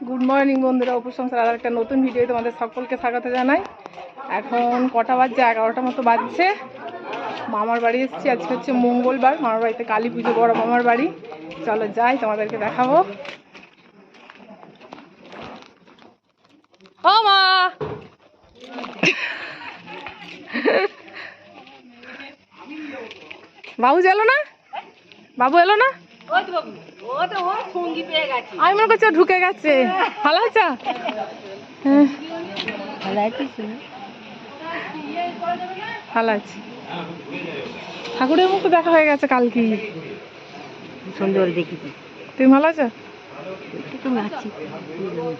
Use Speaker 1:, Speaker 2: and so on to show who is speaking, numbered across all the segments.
Speaker 1: Good morning বন্ধুরা, অপু সংসার আর একটা নতুন ভিডিও তোমাদের সকলকে স্বাগত জানাই। এখন কটা বাজছে? 11টার মতো বাজছে। মামার বাড়ি এসেছি। আজকে হচ্ছে মঙ্গলবার, মামার বাড়িতে কালী পুজো, বড় মামার বাড়ি। চলো যাই, তোমাদেরকে দেখাবো। ও মা, বাবু এলো না? বাবু এলো না? আমি মনে করছি ঢুকে গেছে। ভালো আছো? ভালো আছি। ঠাকুরের মুখ তো দেখা হয়ে গেছে কালকে সন্ধ্যেবেলা দেখেছি। তুমি ভালো আছো?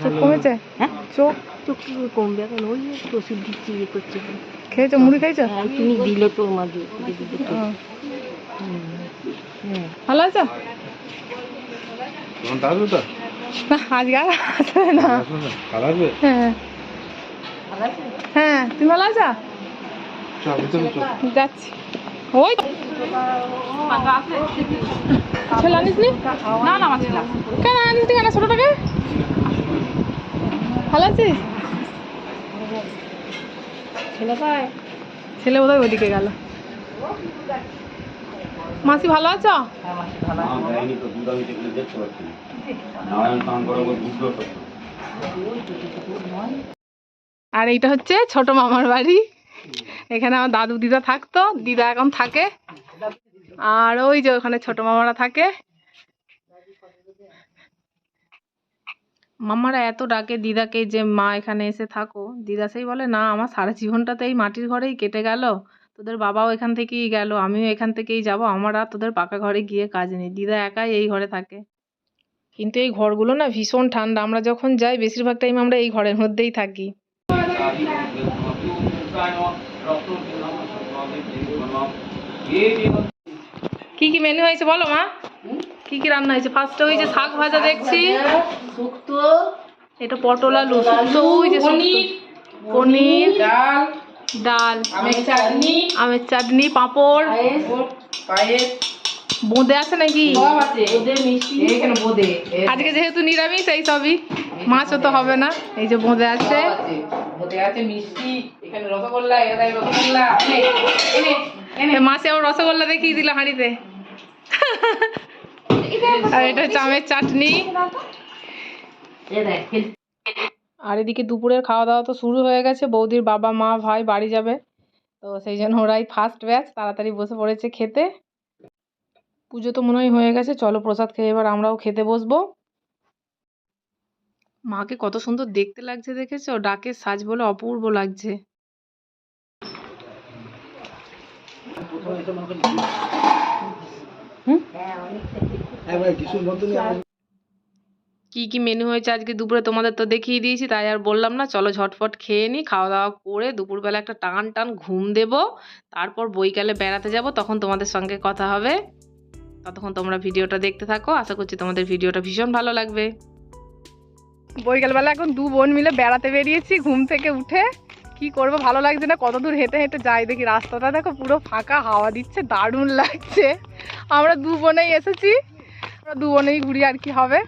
Speaker 1: চোখ কমেছে? হ্যাঁ, চোখ কমবে এখন। ওই ওষুধ দিচ্ছি, ইয়ে করছে। খেয়েছো? মুড়ি খেয়েছো? তুমি দিলে তো মাঝে। ভালো আছো? আজকে আর আসবে না। হ্যাঁ হ্যাঁ, তুমি ভালো আছো? যাচ্ছি। ওই ছেলে আনিস নি? না না, আমার ছেলে কেন আনিস নি? কেন ছোটটাকে? ভালো আছিস? ছেলে বোধহয় ওদিকে গেল। মাসি ভালো আছো? আর এইটা হচ্ছে ছোট মামার বাড়ি। এখানে আমার দাদু দিদা থাকতো, দিদা এখন থাকে। আর ওই যে ওখানে ছোট মামারা থাকে। মামারা এত ডাকে দিদাকে যে মা এখানে এসে থাকো, দিদা সেই বলে না, আমার সারা জীবনটা তো এই মাটির ঘরেই কেটে গেল, তোদের বাবাও এখান থেকেই গেল, আমিও এখান থেকেই যাব, আমার আর তোদের পাকা ঘরে গিয়ে কাজ নেই। দিদা একাই এই ঘরে থাকে। কিন্তু এই ঘরগুলো না ভীষণ ঠান্ডা। আমরা যখন যাই বেশিরভাগ টাইম আমরা এই ঘরের মধ্যেই থাকি। কি কি মেনু হয়েছে বলো মা? কি কি রান্না হয়েছে? ফার্স্টে হয়েছে শাক ভাজা দেখছি, এটা পটল আলু শুক্তো, ওই যে পনির, ডাল, আমের চাটনি, পাঁপড়, বোঁদে আছে নাকি? আজকে যেহেতু নিরামিষ এই সবই, মাছও তো হবে না। এই যে বোঁদে আছে, মাছে আবার রসগোল্লা দেখিয়ে দিল হাঁড়িতে। আর এটা হচ্ছে আমের চাটনি। আর এদিকে দুপুরের খাওয়া দাওয়া তো শুরু হয়ে গেছে। বৌদির বাবা মা ভাই বাড়ি যাবে, তো সেই জন্য ওরাই ফার্স্ট ব্যাচ তাড়াতাড়ি বসে পড়েছে খেতে। পুজো তো মনে হয় হয়ে গেছে। চলো প্রসাদ খেয়ে এবার আমরাও খেতে বসবো। মাকে কত সুন্দর দেখতে লাগছে দেখেছো? ডাকের সাজ বলে অপূর্ব লাগছে। কি কি মেনু হয়েছে আজকে দুপুরে তোমাদের তো দেখিয়ে দিয়েছি, তাই আর বললাম না। চলো ঝটফট খেয়ে নিই, খাওয়া দাওয়া করে দুপুরবেলা একটা টান টান ঘুম দেব, তারপর বৈকালে বেড়াতে যাব, তখন তোমাদের সঙ্গে কথা হবে। ততক্ষণ তোমরা ভিডিওটা দেখতে থাকো, আশা করছি তোমাদের ভিডিওটা ভীষণ ভালো লাগবে। বৈকালবেলা এখন দু বোন মিলে বেড়াতে বেরিয়েছি ঘুম থেকে উঠে। কি করবো, ভালো লাগছে না। কত দূর হেঁটে হেঁটে যাই, দেখি রাস্তাটা দেখো পুরো ফাঁকা, হাওয়া দিচ্ছে, দারুণ লাগছে। আমরা দু বোনেই এসেছি, আমরা দু বোনেই ঘুরি, আর কি হবে।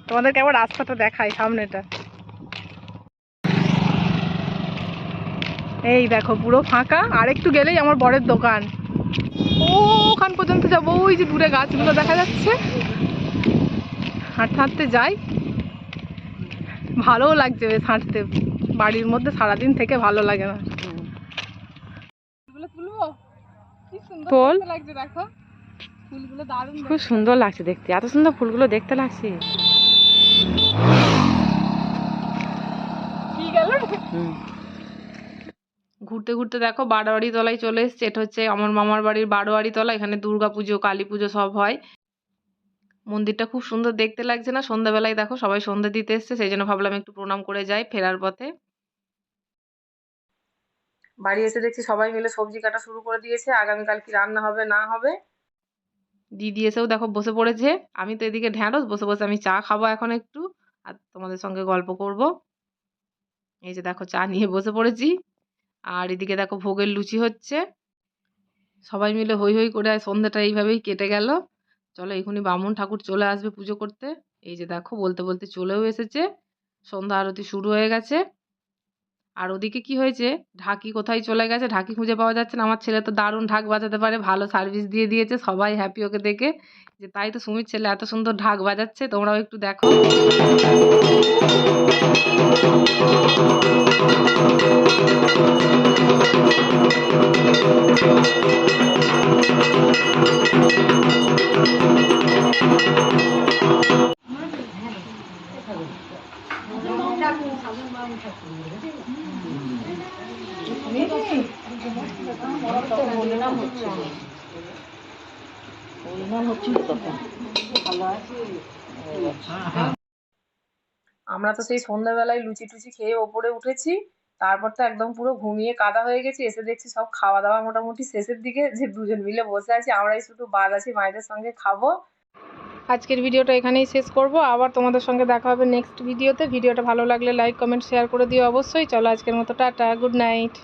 Speaker 1: তোমাদেরকে একবার রাস্তাটা দেখাই, সামনেটা এই দেখো পুরো ফাঁকা। আর একটু গেলেই আমার বরের দোকান। ওখান পর্যন্ত যাবো, ওই যে দূরে গাছগুলো দেখা যাচ্ছে। হাঁটতে হাঁটতে যাই, ভালোও লাগছে বেশ হাঁটতে। বাড়ির মধ্যে সারাদিন থেকে ভালো লাগে না। ফুল লাগছে দেখো, ফুলগুলো দারুণ, খুব সুন্দর লাগছে দেখতে। এত সুন্দর ফুলগুলো দেখতে লাগছে। কি গেল? ঘুরতে ঘুরতে দেখো বারোয়ারি তলায় চলে এসছে। এটা হচ্ছে আমার মামার বাড়ির বারোয়ারি তলা। এখানে দুর্গা পুজো, কালী পুজো সব হয়। মন্দিরটা খুব সুন্দর দেখতে লাগছে না? সন্ধ্যাবেলায় দেখো সবাই সন্ধ্যা দিতে এসছে, সেই জন্য ভাবলাম একটু প্রণাম করে যাই ফেরার পথে। বাড়ি এসে দেখছি সবাই মিলে সবজি কাটা শুরু করে দিয়েছে, আগামীকাল কি রান্না হবে না হবে। দিদি এসেও দেখো বসে পড়েছে। আমি তো এদিকে ঢ্যাঁড়স, বসে বসে আমি চা খাবো এখন একটু, আর তোমাদের সঙ্গে গল্প করব। এই যে দেখো চা নিয়ে বসে পড়েছি। আর এদিকে দেখো ভোগের লুচি হচ্ছে। সবাই মিলে হই হই করে সন্ধ্যাটা এইভাবেই কেটে গেল। চলো এখনই বামুন ঠাকুর চলে আসবে পুজো করতে। এই যে দেখো বলতে বলতে চলেও এসেছে, সন্ধ্যা আরতি শুরু হয়ে গেছে। আর ওদিকে কি হয়েছে, ঢাকি কোথায় চলে গেছে, ঢাকি খুঁজে পাওয়া যাচ্ছে না। আমার ছেলে তো দারুণ ঢাক বাজাতে পারে, ভালো সার্ভিস দিয়ে দিয়েছে, সবাই হ্যাপি ওকে দেখে যে তাই তো সুমির ছেলে এত সুন্দর ঢাক বাজাচ্ছে, তোমরাও একটু দেখো। আমরা তো সেই সন্ধ্যাবেলায় লুচি টুচি খেয়ে ওপরে উঠেছি, তারপর তো একদম পুরো ঘুমিয়ে কাদা হয়ে গেছি। এসে দেখছি সব খাওয়া দাওয়া মোটামুটি শেষের দিকে, যে দুজন মিলে বসে আছি, আমরাই শুধু বাদ আছি মায়েদের সঙ্গে খাবো। আজকের ভিডিওটা এখানেই শেষ করব, আবার তোমাদের সঙ্গে দেখা হবে নেক্সট ভিডিওতে। ভিডিওটা ভালো লাগলে লাইক কমেন্ট শেয়ার করে দিও অবশ্যই। চলো আজকের মতো টাটা, গুড নাইট।